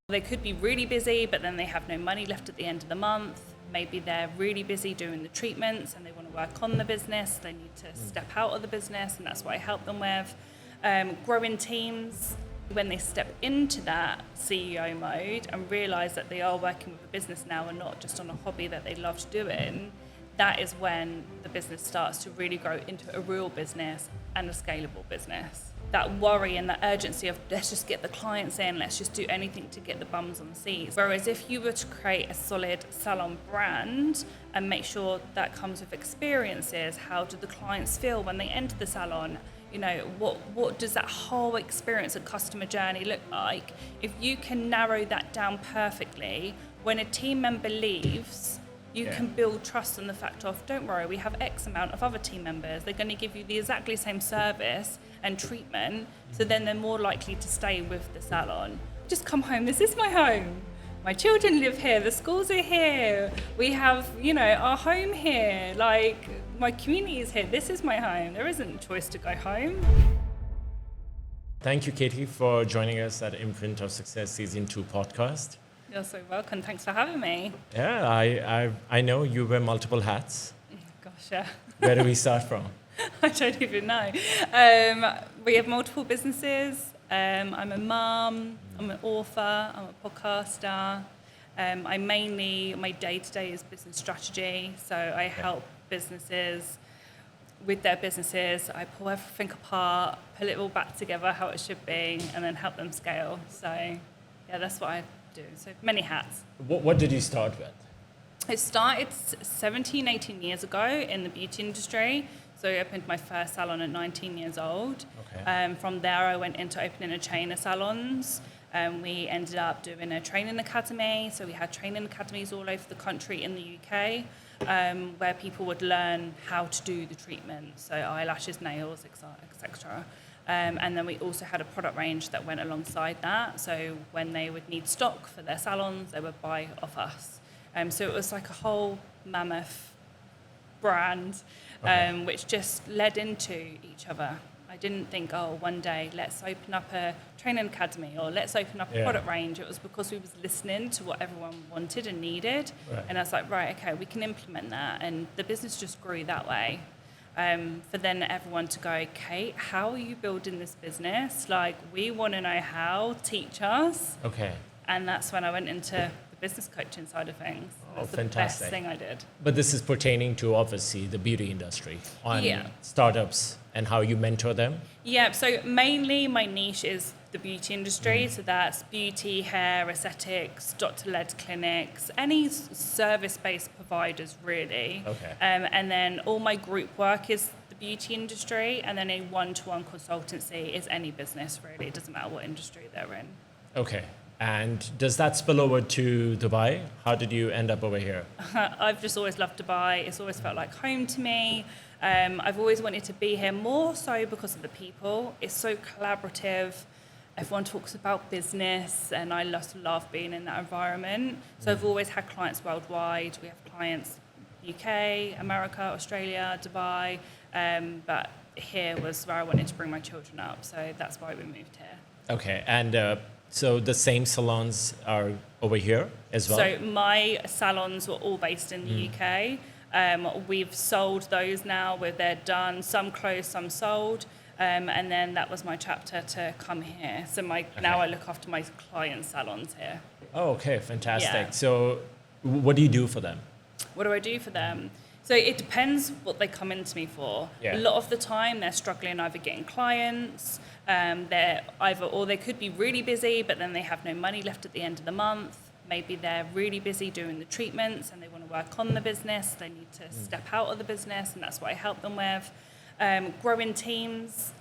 They could be really busy, but then they have no money left at the end of the month. Maybe they're really busy doing the treatments and they want to work on the business. They need to step out of the business, and that's what I help them with. Growing teams, when they step into that CEO mode and realize that they are working with a business now and not just on a hobby that they loved doing, that is when the business starts to really grow into a real business and a scalable business. That worry and that urgency of let's just get the clients in, let's just do anything to get the bums on the seats. Whereas if you were to create a solid salon brand and make sure that comes with experiences, how do the clients feel when they enter the salon? You know, what does that whole experience and customer journey look like? If you can narrow that down perfectly, when a team member leaves, you can build trust on the fact of, don't worry, we have X amount of other team members. They're going to give you the exactly same service and treatment, so then they're more likely to stay with the salon. Just come home, this is my home. My children live here, the schools are here. We have, our home here. Like, my community is here. This is my home. There isn't a choice to go home. Thank you, Katie, for joining us at Imprint of Success Season 2 podcast. You're so welcome. Thanks for having me. Yeah, I know you wear multiple hats. Gosh, yeah. Where do we start from? I don't even know. We have multiple businesses. I'm a mum, I'm an author, I'm a podcaster. My day-to-day is business strategy. So I help businesses with their businesses. I pull everything apart, pull it all back together how it should be, and then help them scale. So yeah, that's what I do. So many hats. What did you start with? I started 17, 18 years ago in the beauty industry. So I opened my first salon at 19 years old. Okay. From there, I went into opening a chain of salons. We ended up doing a training academy. So we had training academies all over the country in the UK, where people would learn how to do the treatment. So eyelashes, nails, etc. And then we also had a product range that went alongside that. So when they would need stock for their salons, they would buy off us. So it was like a whole mammoth brand, which just led into each other. I didn't think, one day let's open up a training academy or let's open up a product range. It was because we was listening to what everyone wanted and needed. Right. And I was like, right, okay, we can implement that. And the business just grew that way. For then everyone to go, Kate, how are you building this business? Like, we want to know how, teach us. Okay. And that's when I went into the business coaching side of things. That's the fantastic. best thing I did. But this is pertaining to, obviously, the beauty industry on startups and how you mentor them? Yeah, so mainly my niche is the beauty industry. So that's beauty, hair, aesthetics, doctor-led clinics, any service-based providers, really. Okay. And then all my group work is the beauty industry, and then a one-to-one consultancy is any business, really. It doesn't matter what industry they're in. Okay. And does that spill over to Dubai? How did you end up over here? I've just always loved Dubai. It's always felt like home to me. I've always wanted to be here, more so because of the people. It's so collaborative. Everyone talks about business, and I just love being in that environment. So I've always had clients worldwide. We have clients UK, America, Australia, Dubai, but here was where I wanted to bring my children up. So that's why we moved here. Okay. And so the same salons are over here as well? So my salons were all based in the UK. We've sold those now, where they're done. Some closed, some sold. And then that was my chapter to come here. So now I look after my client salons here. Oh, okay. Fantastic. Yeah. So what do you do for them? What do I do for them? So it depends what they come into me for. Yeah. A lot of the time they're struggling either getting clients, they could be really busy, but then they have no money left at the end of the month. Maybe they're really busy doing the treatments and they want to work on the business. They need to step out of the business, and that's what I help them with. Growing teams.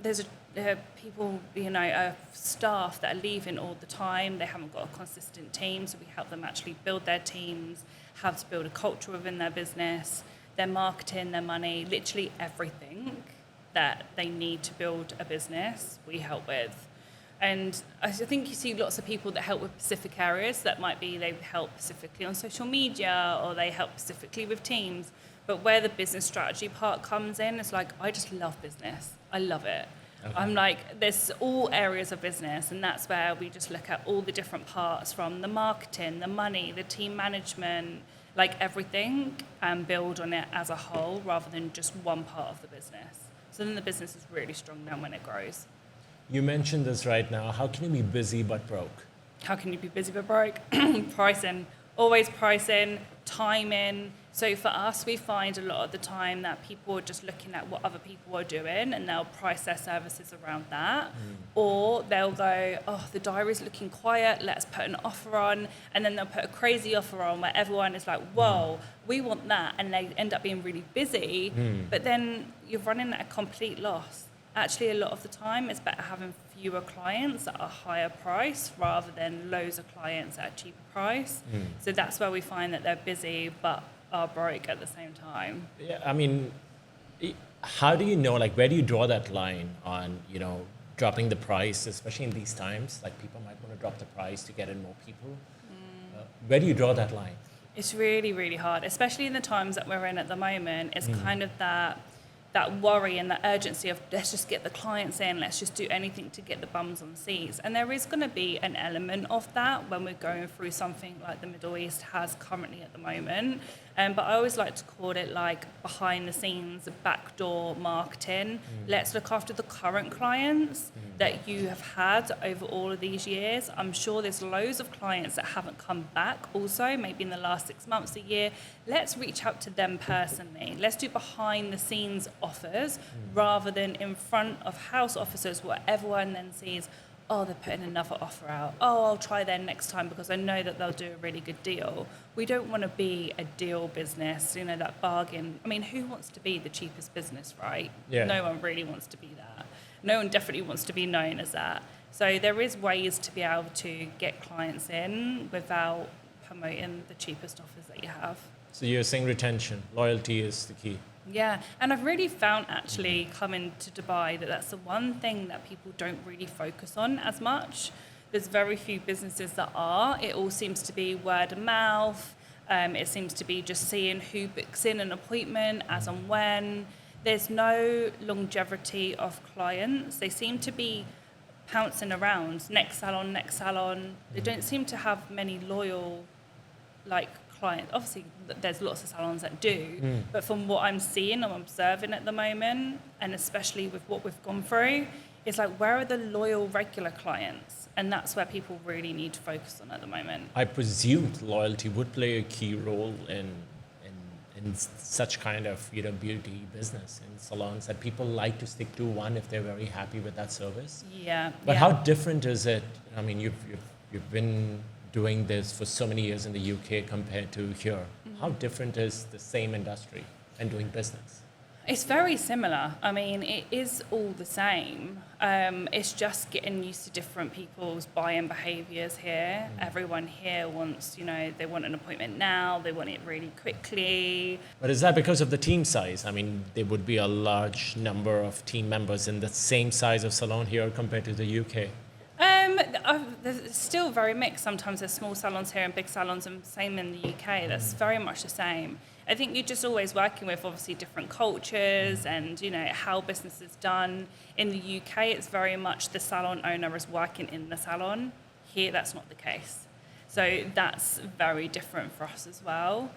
There's people, staff that are leaving all the time. They haven't got a consistent team, so we help them actually build their teams, how to build a culture within their business, their marketing, their money, literally everything that they need to build a business, we help with. And I think you see lots of people that help with specific areas. That might be they help specifically on social media, or they help specifically with teams. But where the business strategy part comes in, it's like, I just love business. I love it. Okay. I'm like, there's all areas of business, and that's where we just look at all the different parts, from the marketing, the money, the team management, like everything, and build on it as a whole rather than just one part of the business. So then the business is really strong now when it grows. You mentioned this right now. How can you be busy but broke? How can you be busy but broke? Pricing, always pricing, timing. So for us, we find a lot of the time that people are just looking at what other people are doing and they'll price their services around that. Or they'll go, oh, the diary's looking quiet, let's put an offer on. And then they'll put a crazy offer on where everyone is like, whoa, we want that. And they end up being really busy. But then you're running at a complete loss. Actually, a lot of the time, it's better having fewer clients at a higher price rather than loads of clients at a cheaper price. So that's where we find that they're busy but are broke at the same time. Yeah, I mean, how do you know, like, where do you draw that line on, dropping the price, especially in these times? Like, people might want to drop the price to get in more people. Where do you draw that line? It's really, really hard, especially in the times that we're in at the moment. It's kind of that worry and that urgency of let's just get the clients in, let's just do anything to get the bums on seats. And there is going to be an element of that when we're going through something like the Middle East has currently at the moment. But I always like to call it like behind the scenes, backdoor marketing. Let's look after the current clients that you have had over all of these years. I'm sure there's loads of clients that haven't come back also, maybe in the last 6 months, a year. Let's reach out to them personally. Let's do behind the scenes offers rather than in front of house officers where everyone then sees, oh, they're putting another offer out. Oh, I'll try them next time because I know that they'll do a really good deal. We don't want to be a deal business, that bargain. I mean, who wants to be the cheapest business, right? Yeah. No one really wants to be that. No one definitely wants to be known as that. So there is ways to be able to get clients in without promoting the cheapest offers that you have. So you're saying retention, loyalty is the key. Yeah, and I've really found actually coming to Dubai that that's the one thing that people don't really focus on as much. There's very few businesses that are. It all seems to be word of mouth. It seems to be just seeing who books in an appointment as and when. There's no longevity of clients. They seem to be pouncing around, next salon, next salon. They don't seem to have many loyal, clients. Obviously, there's lots of salons that do, but from what I'm seeing, I'm observing at the moment, and especially with what we've gone through, it's like, where are the loyal, regular clients? And that's where people really need to focus on at the moment. I presumed loyalty would play a key role in such kind of beauty business in salons, that people like to stick to one if they're very happy with that service. Yeah. But how different is it? I mean, you've been doing this for so many years in the UK compared to here. How different is the same industry and doing business? It's very similar. I mean, it is all the same. It's just getting used to different people's buying behaviours here. Everyone here wants, they want an appointment now, they want it really quickly. But is that because of the team size? I mean, there would be a large number of team members in the same size of salon here compared to the UK. It's still very mixed. Sometimes there's small salons here and big salons, and same in the UK. That's very much the same. I think you're just always working with obviously different cultures and how business is done. In the UK, it's very much the salon owner is working in the salon. Here, that's not the case. So that's very different for us as well.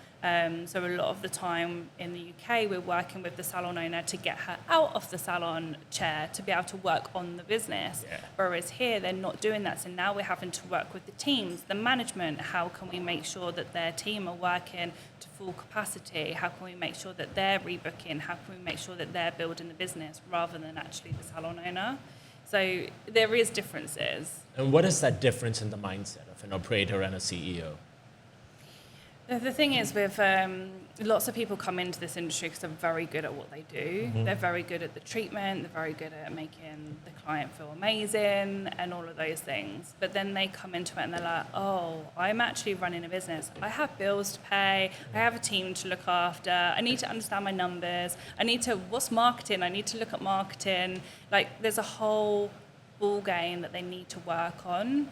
So a lot of the time in the UK, we're working with the salon owner to get her out of the salon chair to be able to work on the business. Yeah. Whereas here, they're not doing that. So now we're having to work with the teams, the management. How can we make sure that their team are working to full capacity? How can we make sure that they're rebooking? How can we make sure that they're building the business rather than actually the salon owner? So there is differences. And what is that difference in the mindset of an operator and a CEO? The thing is with lots of people come into this industry because they're very good at what they do. They're very good at the treatment. They're very good at making the client feel amazing and all of those things. But then they come into it and they're like, oh, I'm actually running a business. I have bills to pay. I have a team to look after. I need to understand my numbers. What's marketing? I need to look at marketing. There's a whole ball game that they need to work on.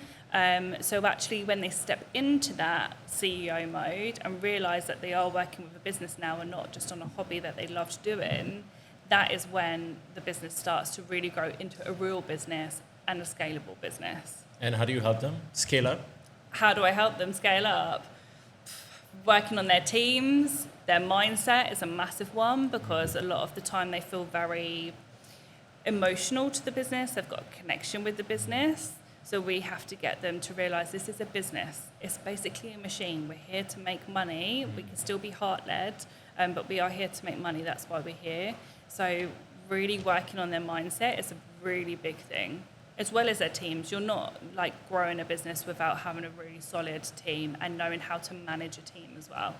So actually when they step into that CEO mode and realise that they are working with a business now and not just on a hobby that they loved doing, that is when the business starts to really grow into a real business and a scalable business. And how do you help them scale up? How do I help them scale up? Working on their teams, their mindset is a massive one, because a lot of the time they feel very emotional to the business. They've got a connection with the business. So we have to get them to realize this is a business. It's basically a machine. We're here to make money. We can still be heart-led, but we are here to make money. That's why we're here. So really working on their mindset is a really big thing, as well as their teams. You're not like growing a business without having a really solid team and knowing how to manage a team as well.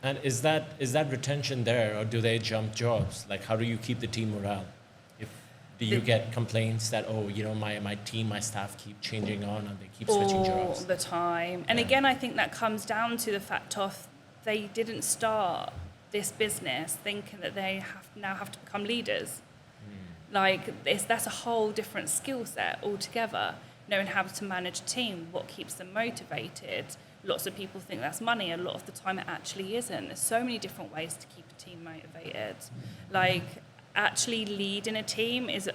And is that retention there, or do they jump jobs? Like, how do you keep the team morale? Do you get complaints that, my team, my staff keep changing on and they keep switching jobs? All the time. And again, I think that comes down to the fact of they didn't start this business thinking that they now have to become leaders. That's a whole different skill set altogether. Knowing how to manage a team, what keeps them motivated. Lots of people think that's money. A lot of the time it actually isn't. There's so many different ways to keep a team motivated. Actually leading a team is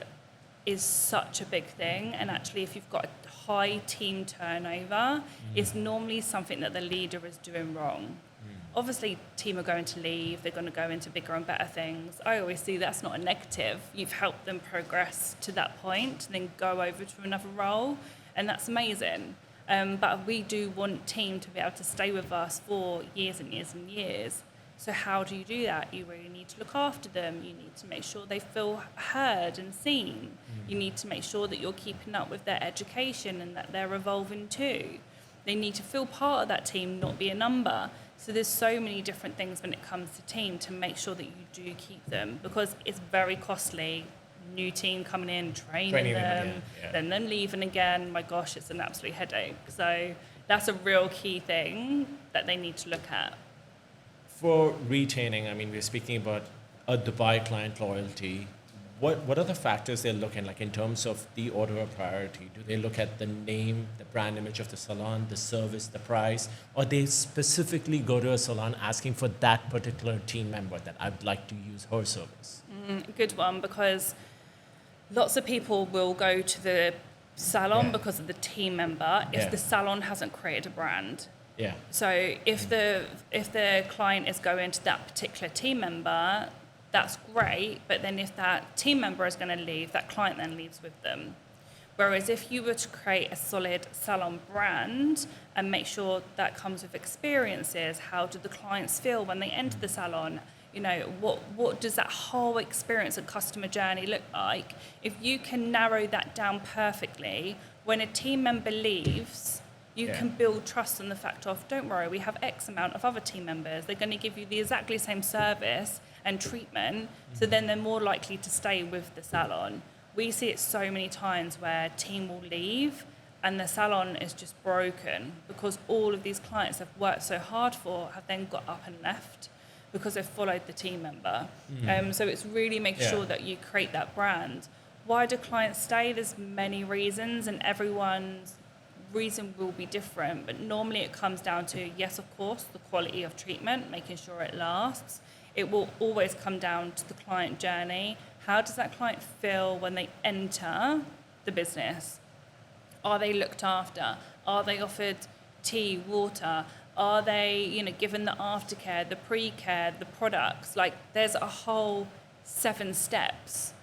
such a big thing, and actually if you've got a high team turnover, it's normally something that the leader is doing wrong. Obviously, team are going to leave, they're going to go into bigger and better things. I always see that's not a negative. You've helped them progress to that point, then go over to another role, and that's amazing. But we do want team to be able to stay with us for years and years and years. So how do you do that? You really need to look after them. You need to make sure they feel heard and seen. You need to make sure that you're keeping up with their education and that they're evolving too. They need to feel part of that team, not be a number. So there's so many different things when it comes to team to make sure that you do keep them, because it's very costly. New team coming in, training them, then them leaving again. My gosh, it's an absolute headache. So that's a real key thing that they need to look at. For retaining, we're speaking about a Dubai client loyalty. What are the factors they're looking like in terms of the order of priority? Do they look at the name, the brand image of the salon, the service, the price, or they specifically go to a salon asking for that particular team member that I'd like to use her service? Good one, because lots of people will go to the salon because of the team member if the salon hasn't created a brand. Yeah. So if the client is going to that particular team member, that's great. But then if that team member is going to leave, that client then leaves with them. Whereas if you were to create a solid salon brand and make sure that comes with experiences, how do the clients feel when they enter the salon? What does that whole experience and customer journey look like? If you can narrow that down perfectly, when a team member leaves, you can build trust on the fact of, don't worry, we have X amount of other team members. They're going to give you the exactly same service and treatment, so then they're more likely to stay with the salon. We see it so many times where team will leave and the salon is just broken because all of these clients they've worked so hard for have then got up and left because they've followed the team member. So it's really making sure that you create that brand. Why do clients stay? There's many reasons, and everyone's reason will be different, but normally it comes down to, yes, of course, the quality of treatment, making sure it lasts. It will always come down to the client journey. How does that client feel when they enter the business? Are they looked after? Are they offered tea, water? Are they, given the aftercare, the pre-care, the products? There's a whole 7 steps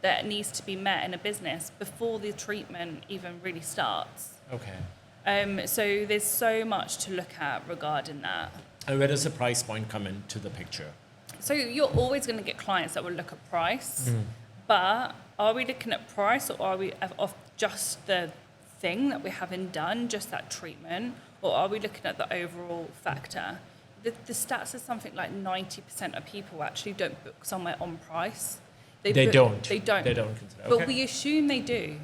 that needs to be met in a business before the treatment even really starts. Okay. So there's so much to look at regarding that. And where does the price point come into the picture? So you're always going to get clients that will look at price, but are we looking at price, or are we off just the thing that we're having done, just that treatment, or are we looking at the overall factor? The stats are something like 90% of people actually don't book somewhere on price. They don't consider. Okay. But we assume they do.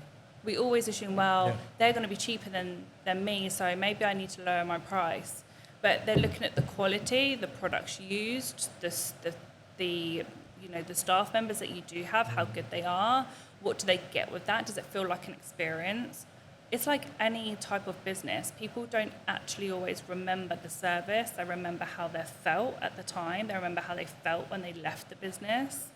We always assume, they're going to be cheaper than me, so maybe I need to lower my price. But they're looking at the quality, the products used, the staff members that you do have, how good they are, what do they get with that? Does it feel like an experience? It's like any type of business. People don't actually always remember the service. They remember how they felt at the time. They remember how they felt when they left the business.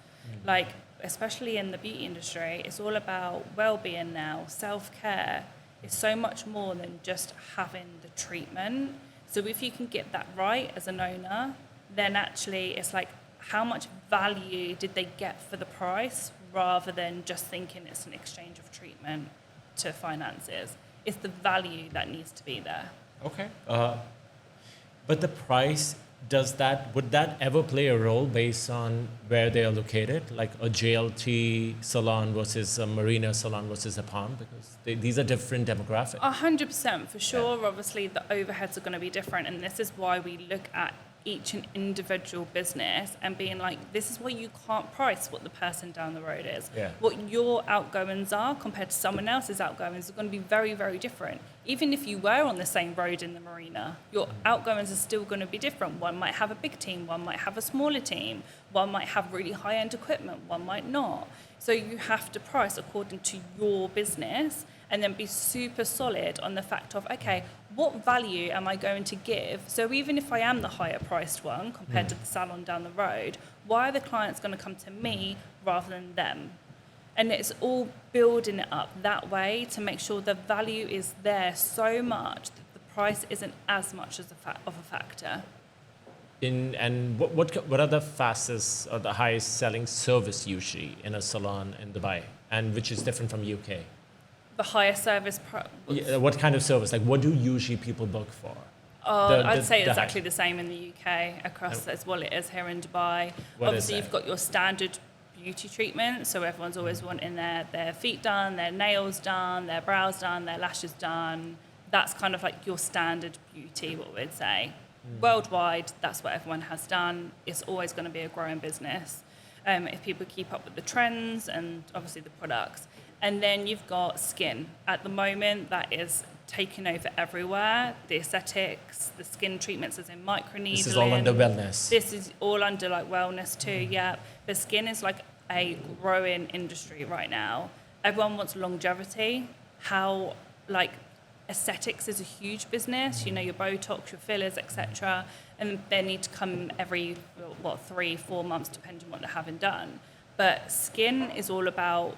Like, especially in the beauty industry, it's all about well-being now, self-care. It's so much more than just having the treatment. So if you can get that right as an owner, then actually it's like, how much value did they get for the price, rather than just thinking it's an exchange of treatment to finances. It's the value that needs to be there. Okay. But the price, would that ever play a role based on where they are located? Like a JLT salon versus a Marina salon versus a Palm? Because these are different demographics. 100% for sure. Yeah. Obviously, the overheads are going to be different. And this is why we look at each and individual business and being like, this is why you can't price what the person down the road is. Yeah. What your outgoings are compared to someone else's outgoings are going to be very, very different. Even if you were on the same road in the Marina, your outgoings are still going to be different. One might have a big team, one might have a smaller team, one might have really high-end equipment, one might not. So you have to price according to your business and then be super solid on the fact of, okay, what value am I going to give? So even if I am the higher priced one compared to the salon down the road, why are the clients going to come to me rather than them? And it's all building it up that way to make sure the value is there so much that the price isn't as much as of a factor. And what are the fastest or the highest selling service usually in a salon in Dubai, and which is different from UK? The highest service. What kind of service? Like, what do usually people book for? I'd say exactly the same in the UK across as well it is here in Dubai. Obviously, you've got your standard beauty treatment, so everyone's always wanting their feet done, their nails done, their brows done, their lashes done. That's kind of like your standard beauty, what we'd say. Worldwide, that's what everyone has done. It's always going to be a growing business if people keep up with the trends and obviously the products. And then you've got skin. At the moment, that is taking over everywhere. The aesthetics, the skin treatments as in microneedling. This is all under wellness. This is all under like wellness too, yeah. But skin is like a growing industry right now. Everyone wants longevity. How like aesthetics is a huge business, you know, your Botox, your fillers, etc. And they need to come every, 3-4 months, depending on what they're having done. But skin is all about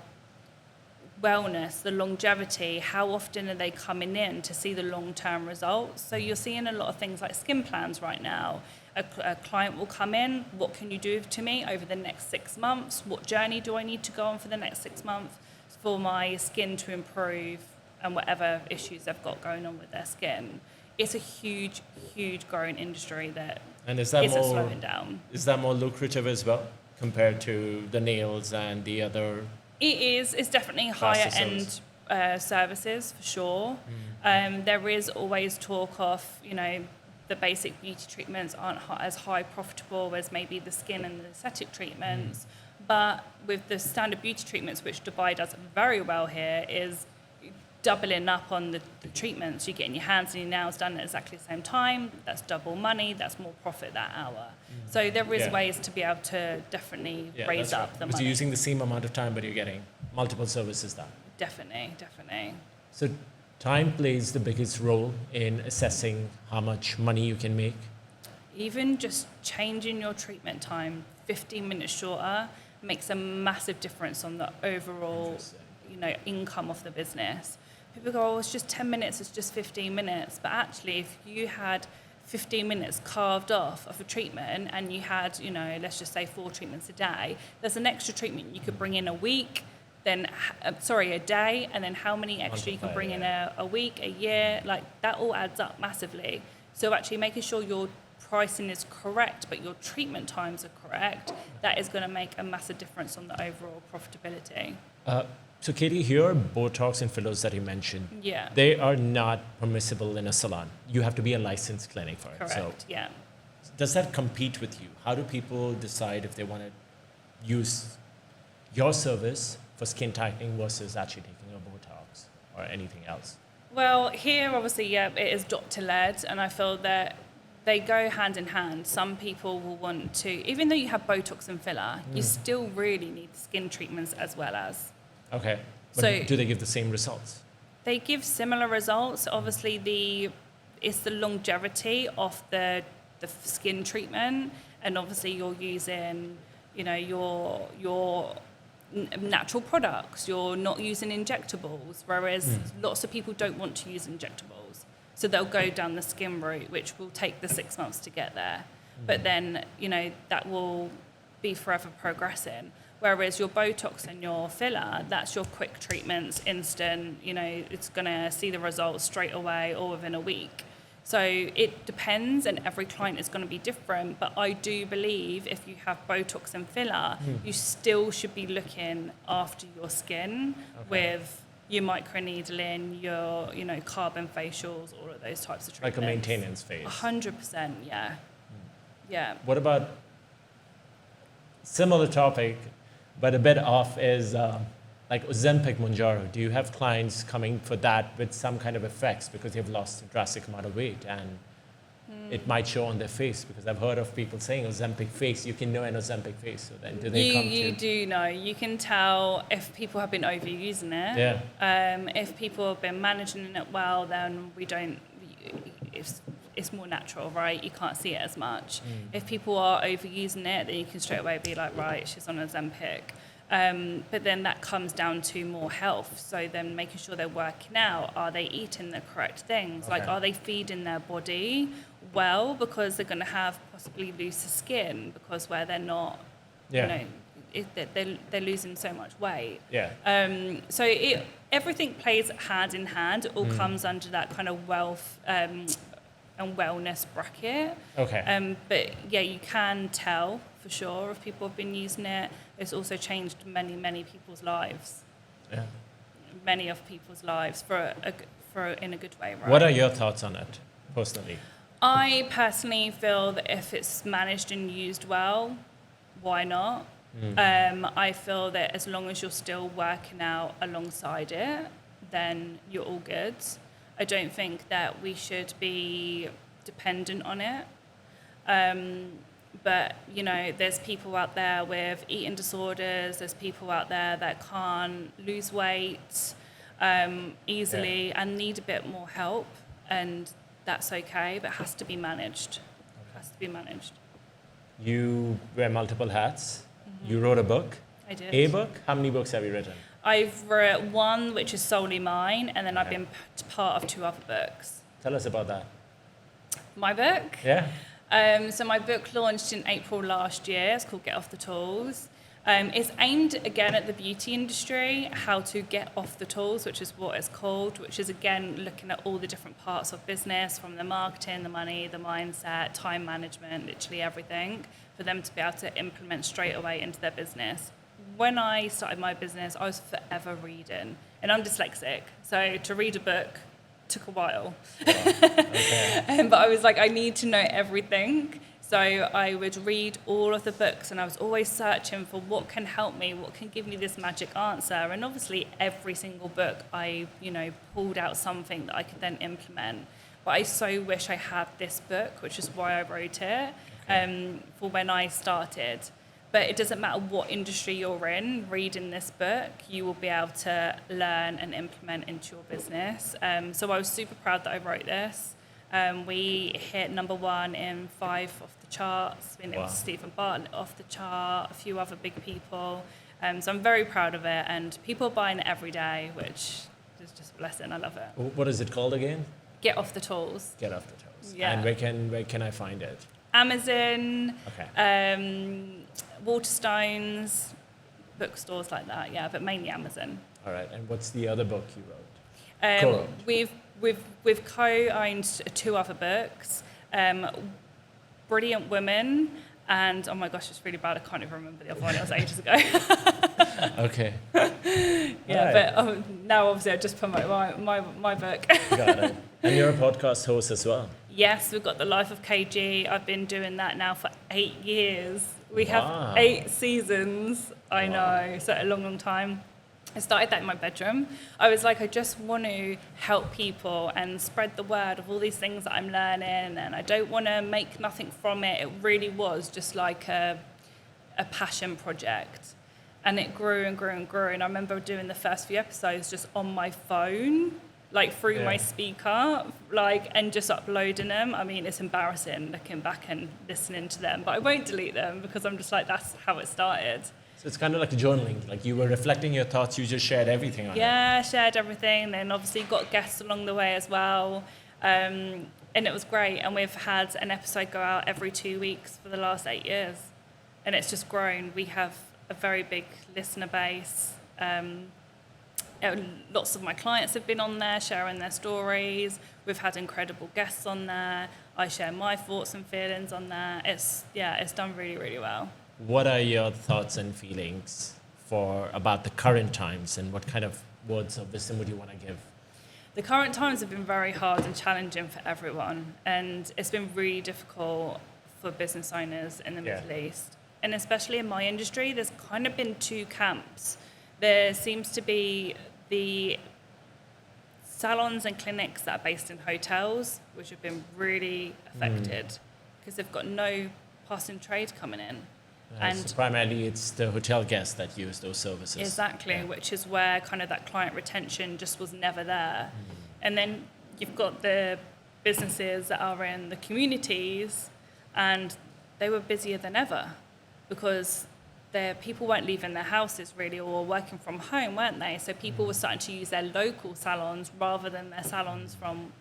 wellness, the longevity, how often are they coming in to see the long-term results. So you're seeing a lot of things like skin plans right now. A client will come in, what can you do to me over the next 6 months? What journey do I need to go on for the next 6 months for my skin to improve and whatever issues they've got going on with their skin? It's a huge, huge growing industry that isn't slowing down. Is that more lucrative as well compared to the nails and the other? It is. It's definitely higher end services for sure. There is always talk of, you know, the basic beauty treatments aren't as high profitable as maybe the skin and the aesthetic treatments. But with the standard beauty treatments, which Dubai does very well here, is doubling up on the treatments. You're getting your hands and your nails done at exactly the same time. That's double money. That's more profit that hour. So there is ways to be able to definitely raise up the money. So you're using the same amount of time, but you're getting multiple services done. Definitely. So time plays the biggest role in assessing how much money you can make. Even just changing your treatment time 15 minutes shorter makes a massive difference on the overall, you know, income of the business. People go, oh, it's just 10 minutes, it's just 15 minutes. But actually, if you had 15 minutes carved off of a treatment and you had, you know, let's just say 4 treatments a day, there's an extra treatment you could bring in a week, then, a day, and then how many extra you can bring in a week, a year, like that all adds up massively. So actually making sure your pricing is correct, but your treatment times are correct, that is going to make a massive difference on the overall profitability. So Katie, here, Botox and fillers that you mentioned, they are not permissible in a salon. You have to be a licensed clinic for it. Correct, so does that compete with you? How do people decide if they want to use your service for skin tightening versus actually taking a Botox or anything else? Well, here, obviously, it is doctor-led, and I feel that they go hand in hand. Some people will want to, even though you have Botox and filler, you still really need skin treatments as well as. Okay. But so do they give the same results? They give similar results. Obviously, it's the longevity of the skin treatment, and obviously you're using, your natural products. You're not using injectables, whereas lots of people don't want to use injectables. So they'll go down the skin route, which will take the 6 months to get there. But then, that will be forever progressing. Whereas your Botox and your filler, that's your quick treatments, instant, it's going to see the results straight away or within a week. So it depends, and every client is going to be different. But I do believe if you have Botox and filler, you still should be looking after your skin with your microneedling, your carbon facials, all of those types of treatments. Like a maintenance phase. 100%, yeah. Yeah. What about similar topic, but a bit off is like Ozempic Mounjaro? Do you have clients coming for that with some kind of effects because they've lost a drastic amount of weight and it might show on their face? Because I've heard of people saying Ozempic face, you can know an Ozempic face. So then do they come to... You do know. You can tell if people have been overusing it. Yeah. If people have been managing it well, then we don't... It's more natural, right? You can't see it as much. If people are overusing it, then you can straight away be like, right, she's on Ozempic. But then that comes down to more health. So then making sure they're working out. Are they eating the correct things? Okay. Like, are they feeding their body well? Because they're going to have possibly looser skin because where they're not, they're losing so much weight. Yeah. So everything plays hand in hand. It all comes under that kind of wealth and wellness bracket. Okay. But yeah, you can tell for sure if people have been using it. It's also changed many people's lives. Yeah. Many of people's lives for in a good way, right? What are your thoughts on it, personally? I personally feel that if it's managed and used well, why not? I feel that as long as you're still working out alongside it, then you're all good. I don't think that we should be dependent on it. But, there's people out there with eating disorders. There's people out there that can't lose weight easily and need a bit more help. And that's okay, but it has to be managed. It has to be managed. You wear multiple hats. You wrote a book. I did. A book? How many books have you written? I've written one, which is solely mine, and then I've been part of 2 other books. Tell us about that. My book? Yeah. So my book launched in April last year. It's called Get Off the Tools. It's aimed, again, at the beauty industry, how to get off the tools, which is what it's called, which is, again, looking at all the different parts of business, from the marketing, the money, the mindset, time management, literally everything, for them to be able to implement straight away into their business. When I started my business, I was forever reading, and I'm dyslexic, so to read a book took a while. Wow. Okay. But I was like, I need to know everything. So I would read all of the books, and I was always searching for what can help me, what can give me this magic answer. And obviously every single book I, pulled out something that I could then implement. But I so wish I had this book, which is why I wrote it, for when I started. But it doesn't matter what industry you're in, reading this book, you will be able to learn and implement into your business. So I was super proud that I wrote this. We hit #1 in 5 of the charts. It was Stephen Bartlett off the chart, a few other big people. So I'm very proud of it, and people are buying it every day, which is just a blessing. I love it. What is it called again? Get Off the Tools. Get Off the Tools. Yeah. And where can I find it? Amazon, Okay. Waterstones, bookstores like that, yeah, but mainly Amazon. All right. And what's the other book you wrote? Co-wrote. We've co-owned 2 other books, Brilliant Women, and oh my gosh, it's really bad. I can't even remember the other one. It was ages ago. Okay. Yeah, right. But now obviously I just promote my book. Got it. And you're a podcast host as well. Yes, we've got The Life of KG. I've been doing that now for 8 years. We have 8 seasons. I know, so a long time. I started that in my bedroom. I was like, I just want to help people and spread the word of all these things that I'm learning, and I don't want to make nothing from it. It really was just like a passion project. And it grew and grew and grew. And I remember doing the first few episodes just on my phone. like through my speaker, like, and just uploading them. I mean, it's embarrassing looking back and listening to them, but I won't delete them because I'm just like, that's how it started. So it's kind of like a journaling, like you were reflecting your thoughts, you just shared everything on it. Yeah, shared everything. Then obviously got guests along the way as well. And it was great. And we've had an episode go out every 2 weeks for the last 8 years. And it's just grown. We have a very big listener base. Lots of my clients have been on there sharing their stories. We've had incredible guests on there. I share my thoughts and feelings on there. It's done really, really well. What are your thoughts and feelings about the current times, and what kind of words of wisdom would you want to give? The current times have been very hard and challenging for everyone, and it's been really difficult for business owners in the Middle East. And especially in my industry, there's kind of been two camps. There seems to be the salons and clinics that are based in hotels, which have been really affected because they've got no passing trade coming in. And so primarily it's the hotel guests that use those services. Exactly, which is where kind of that client retention just was never there. And then you've got the businesses that are in the communities, and they were busier than ever because people weren't leaving their houses really, or working from home, weren't they? So people were starting to use their local salons rather than their salons from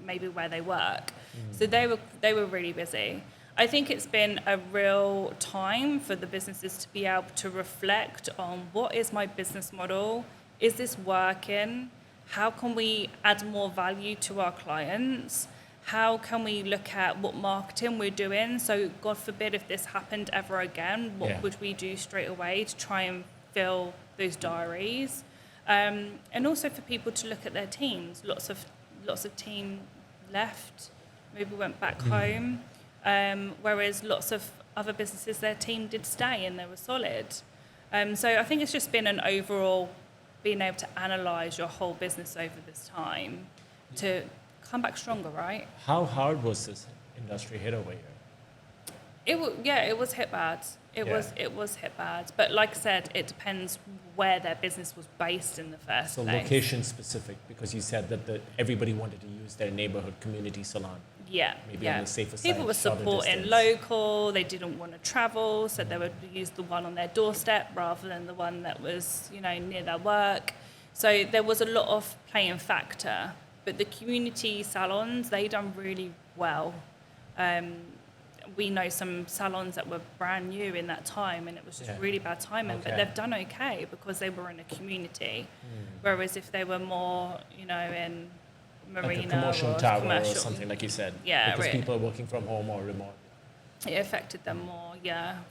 maybe where they work. So they were really busy. I think it's been a real time for the businesses to be able to reflect on, what is my business model? Is this working? How can we add more value to our clients? How can we look at what marketing we're doing? So God forbid if this happened ever again, what would we do straight away to try and fill those diaries? And also for people to look at their teams. Lots of team left, maybe went back home. Whereas lots of other businesses, their team did stay and they were solid. So I think it's just been an overall being able to analyse your whole business over this time to come back stronger, right? How hard was this industry hit over here? It was hit bad. It was hit bad. But like I said, it depends where their business was based in the first place. So location specific, because you said that everybody wanted to use their neighborhood community salon. Maybe on the safer side. People were supporting local. They didn't want to travel, so they would use the one on their doorstep rather than the one that was, near their work. So there was a lot of playing factor. But the community salons, they done really well. We know some salons that were brand new in that time, and it was just really bad timing. But they've done okay because they were in a community. Whereas if they were more, in marina like a commercial or tower or something, like you said, because people are working from home or remote. It affected them more,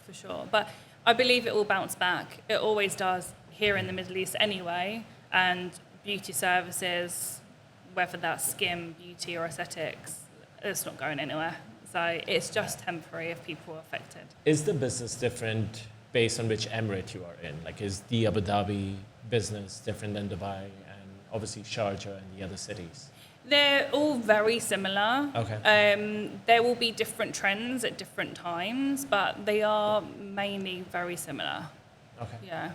for sure. But I believe it will bounce back. It always does here in the Middle East anyway. And beauty services, whether that's skin, beauty or aesthetics, it's not going anywhere. So it's just temporary if people are affected. Is the business different based on which emirate you are in? Like, is the Abu Dhabi business different than Dubai and obviously Sharjah and the other cities? They're all very similar. Okay. There will be different trends at different times, but they are mainly very similar. Okay. Yeah.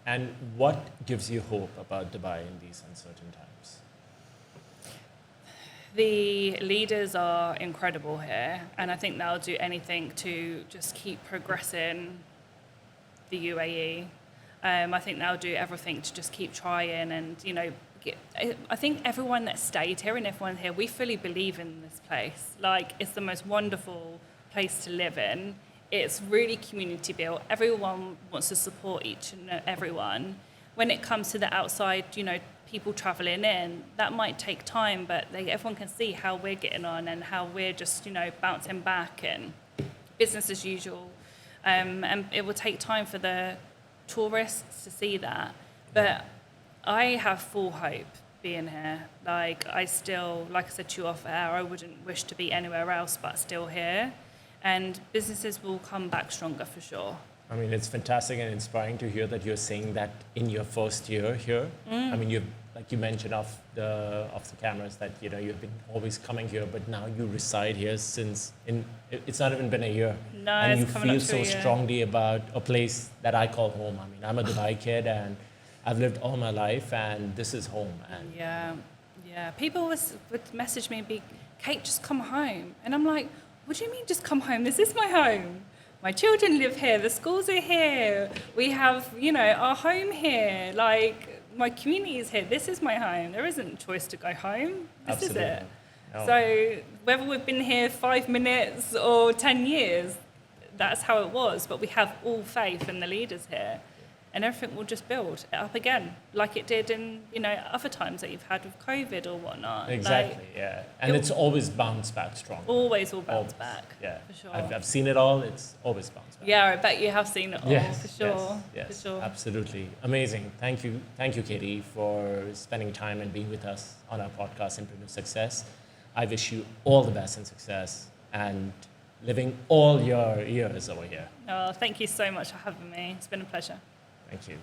And what gives you hope about Dubai in these uncertain times? The leaders are incredible here, and I think they'll do anything to just keep progressing the UAE. I think they'll do everything to just keep trying and, I think everyone that stayed here and everyone here, we fully believe in this place. Like, it's the most wonderful place to live in. It's really community built. Everyone wants to support each and everyone. When it comes to the outside, people traveling in, that might take time, but everyone can see how we're getting on and how we're just, bouncing back and business as usual. And it will take time for the tourists to see that. But I have full hope being here. Like I said to you off air, I wouldn't wish to be anywhere else but still here. And businesses will come back stronger for sure. I mean, it's fantastic and inspiring to hear that you're saying that in your first year here. I mean, like you mentioned off the cameras that you've been always coming here, but now you reside here it's not even been a year. No, and you it's coming feel up to so a year. strongly about a place that I call home. I mean, I'm a Dubai kid and I've lived all my life, and this is home. And Yeah. Yeah, people would message me and be, Kate, just come home. And I'm like, what do you mean just come home? This is my home. My children live here. The schools are here. We have, our home here. Like, my community is here. This is my home. There isn't a choice to go home. This Absolutely. is it. No. So whether we've been here 5 minutes or 10 years, that's how it was. But we have all faith in the leaders here. And everything will just build it up again, like it did in, other times that you've had with COVID or whatnot. Exactly, yeah. And it's always bounced back strong. Always will bounce back. Yeah, for sure. I've seen it all. It's always bounced back. Yeah, I bet you have seen it all, for sure. Yes, for sure. Absolutely. Amazing. Thank you, Katie, for spending time and being with us on our podcast, Imprint of Success. I wish you all the best in success and living all your years over here. Oh, thank you so much for having me. It's been a pleasure. Thank you.